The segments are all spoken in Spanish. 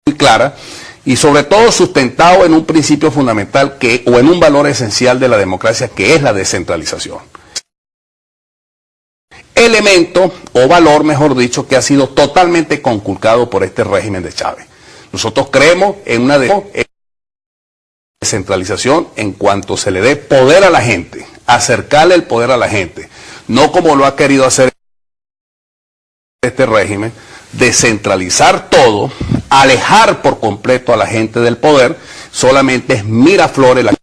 muy clara y sobre todo sustentado en un principio fundamental o en un valor esencial de la democracia, que es la descentralización. Elemento o valor, mejor dicho, que ha sido totalmente conculcado por este régimen de Chávez. Nosotros creemos en una descentralización en cuanto se le dé poder a la gente, acercarle el poder a la gente, no como lo ha querido hacer este régimen, descentralizar todo, alejar por completo a la gente del poder. Solamente es Miraflores la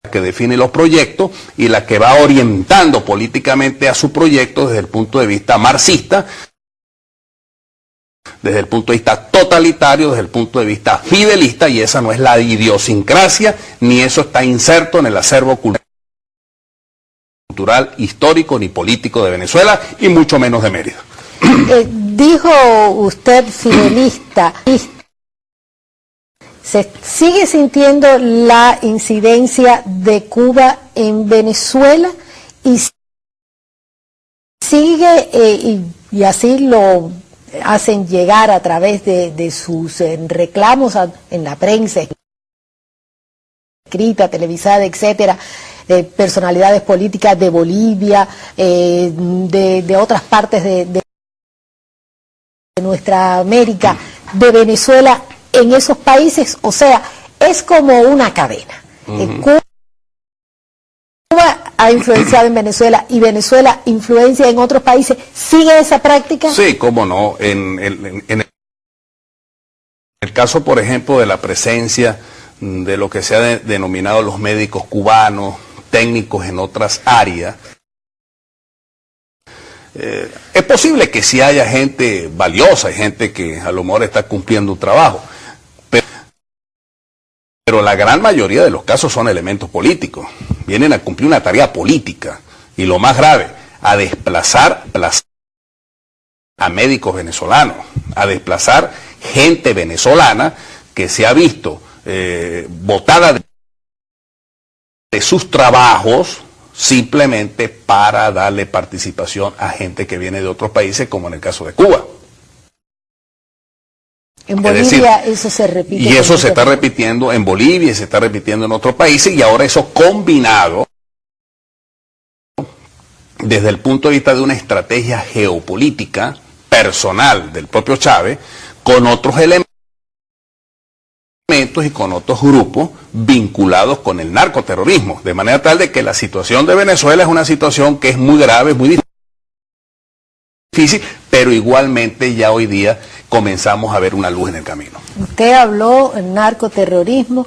que define los proyectos y la que va orientando políticamente a su proyecto desde el punto de vista marxista, desde el punto de vista totalitario, desde el punto de vista fidelista, y esa no es la idiosincrasia, ni eso está inserto en el acervo cultural, histórico, ni político de Venezuela, y mucho menos de Mérida. Dijo usted fidelista. ¿Se sigue sintiendo la incidencia de Cuba en Venezuela? Y sigue, y así lo hacen llegar a través de sus reclamos en la prensa escrita, televisada, etcétera, personalidades políticas de Bolivia, de otras partes de nuestra América, de Venezuela, en esos países. O sea, es como una cadena. Cuba ha influenciado en Venezuela y Venezuela influencia en otros países. ¿Sigue esa práctica? Sí, cómo no. En el caso, por ejemplo, de la presencia de lo que se ha denominado los médicos cubanos, técnicos en otras áreas, es posible que sí haya gente valiosa, hay gente que a lo mejor está cumpliendo un trabajo, pero la gran mayoría de los casos son elementos políticos, vienen a cumplir una tarea política, y lo más grave, a desplazar a médicos venezolanos, a desplazar gente venezolana que se ha visto botada de sus trabajos simplemente para darle participación a gente que viene de otros países, como en el caso de Cuba. En Bolivia eso se repite. Y eso se está repitiendo en Bolivia y se está repitiendo en otros países, y ahora eso combinado desde el punto de vista de una estrategia geopolítica personal del propio Chávez, con otros elementos y con otros grupos vinculados con el narcoterrorismo, de manera tal de que la situación de Venezuela es una situación que es muy grave, muy difícil, pero igualmente ya hoy día comenzamos a ver una luz en el camino. Usted habló del narcoterrorismo.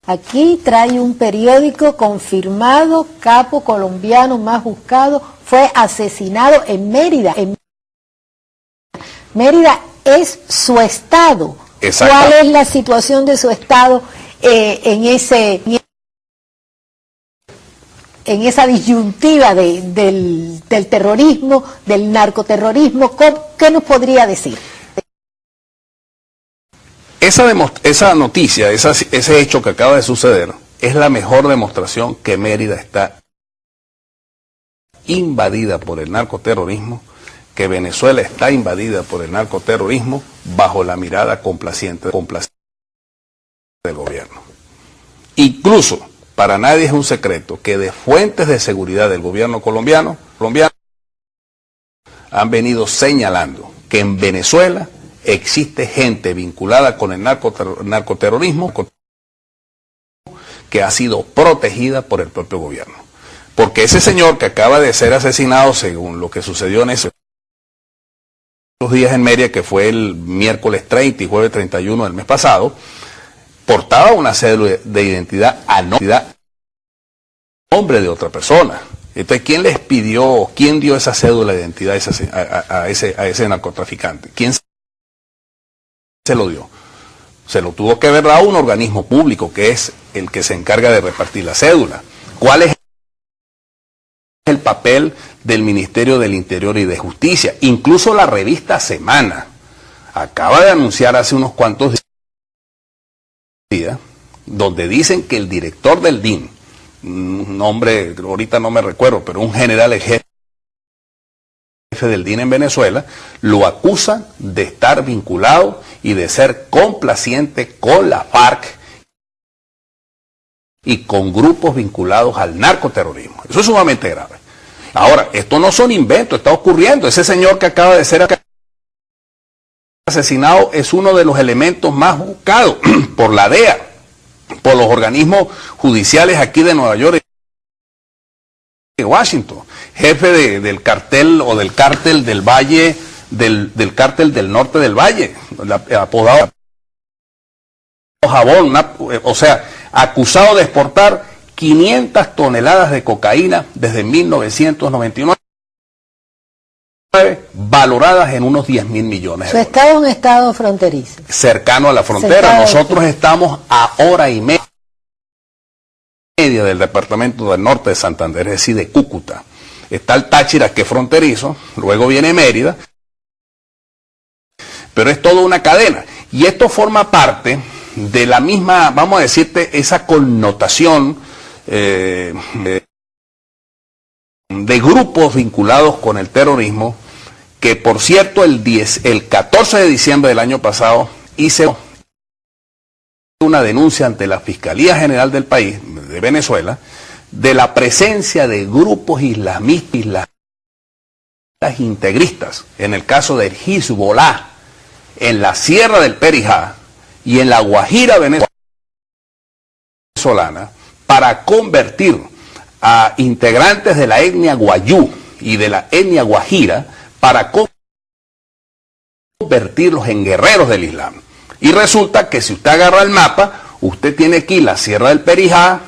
Aquí trae un periódico confirmado: capo colombiano más buscado fue asesinado en Mérida. Mérida es su estado. ¿Cuál es la situación de su estado en esa disyuntiva del terrorismo, del narcoterrorismo? ¿Qué nos podría decir? Esa noticia, ese hecho que acaba de suceder, es la mejor demostración que Mérida está invadida por el narcoterrorismo, que Venezuela está invadida por el narcoterrorismo bajo la mirada complaciente del gobierno. Incluso, para nadie es un secreto que de fuentes de seguridad del gobierno colombiano han venido señalando que en Venezuela existe gente vinculada con el narcoterrorismo que ha sido protegida por el propio gobierno. Porque ese señor que acaba de ser asesinado, según lo que sucedió en esos días en Mérida, que fue el miércoles 30 y jueves 31 del mes pasado, portaba una cédula de identidad a nombre de otra persona. Entonces, ¿quién les pidió, quién dio esa cédula de identidad a ese narcotraficante? ¿Quién se lo dio? Se lo tuvo que ver a un organismo público, que es el que se encarga de repartir la cédula. ¿Cuál es el papel del Ministerio del Interior y de Justicia? Incluso la revista Semana acaba de anunciar hace unos cuantos días, donde dicen que el director del DIN, un nombre, ahorita no me recuerdo, pero un general ejército jefe del DIN en Venezuela, lo acusan de estar vinculado y de ser complaciente con la FARC y con grupos vinculados al narcoterrorismo. Eso es sumamente grave. Ahora, esto no son inventos, está ocurriendo. Ese señor que acaba de ser asesinado es uno de los elementos más buscados por la DEA, por los organismos judiciales aquí de Nueva York y Washington. Jefe del cartel o del cártel del Valle, del cártel del norte del Valle, apodado Jabón, o sea, acusado de exportar 500 toneladas de cocaína desde 1999, valoradas en unos 10.000 millones de dólares. Su estado es un estado fronterizo. Cercano a la frontera. Nosotros estamos a hora y media del departamento del norte de Santander, es decir, de Cúcuta. Está el Táchira, que es fronterizo, luego viene Mérida, pero es toda una cadena. Y esto forma parte de la misma, vamos a decirte, esa connotación de grupos vinculados con el terrorismo, que por cierto el 14 de diciembre del año pasado hice una denuncia ante la Fiscalía General del país, de Venezuela, de la presencia de grupos islamistas integristas, en el caso del Hezbollah, en la Sierra del Perijá y en la Guajira venezolana, para convertir a integrantes de la etnia guayú y de la etnia guajira, para convertirlos en guerreros del Islam. Y resulta que si usted agarra el mapa, usted tiene aquí la Sierra del Perijá,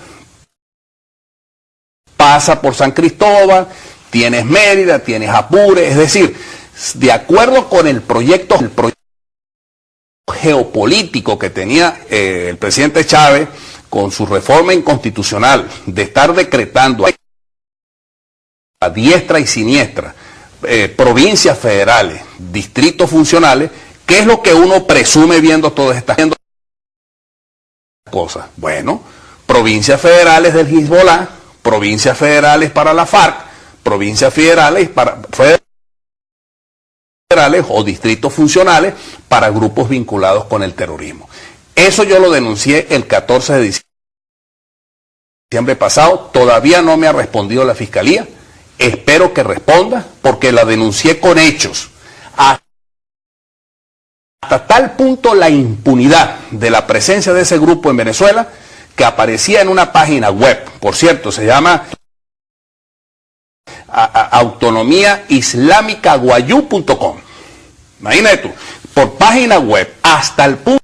pasa por San Cristóbal, tienes Mérida, tienes Apure, es decir, de acuerdo con el proyecto geopolítico que tenía el presidente Chávez, con su reforma inconstitucional de estar decretando a diestra y siniestra provincias federales, distritos funcionales, ¿qué es lo que uno presume viendo todas estas cosas? Bueno, provincias federales del Hezbollah, provincias federales para la FARC, provincias federales o distritos funcionales para grupos vinculados con el terrorismo. Eso yo lo denuncié el 14 de diciembre pasado, todavía no me ha respondido la Fiscalía, espero que responda porque la denuncié con hechos. Hasta tal punto la impunidad de la presencia de ese grupo en Venezuela que aparecía en una página web, por cierto, se llama autonomiaislámicaguayú.com. Imagínate tú, por página web, hasta el punto,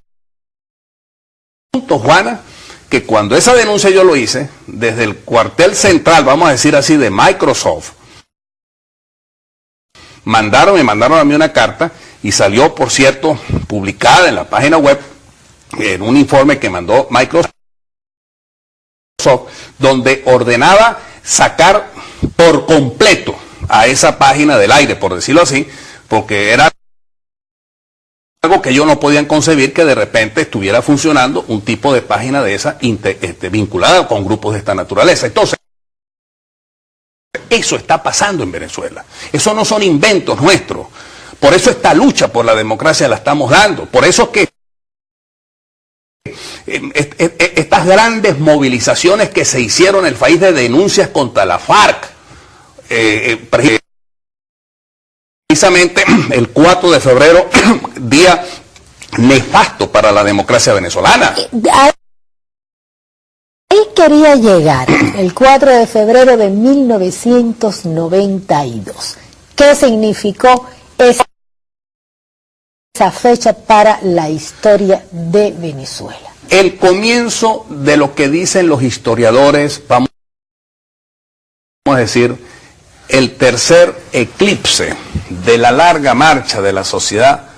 Juana, que cuando esa denuncia yo lo hice, desde el cuartel central, vamos a decir así, de Microsoft, me mandaron a mí una carta y salió, por cierto, publicada en la página web, en un informe que mandó Microsoft, donde ordenaba sacar por completo a esa página del aire, por decirlo así, porque era algo que ellos no podían concebir que de repente estuviera funcionando un tipo de página de esa vinculada con grupos de esta naturaleza. Entonces, eso está pasando en Venezuela. Eso no son inventos nuestros. Por eso esta lucha por la democracia la estamos dando. Por eso es que estas grandes movilizaciones que se hicieron en el país de denuncias contra la FARC, precisamente el 4 de febrero, día nefasto para la democracia venezolana. Ahí quería llegar, el 4 de febrero de 1992. ¿Qué significó esa fecha para la historia de Venezuela? El comienzo de lo que dicen los historiadores, vamos a decir, el tercer eclipse de la larga marcha de la sociedad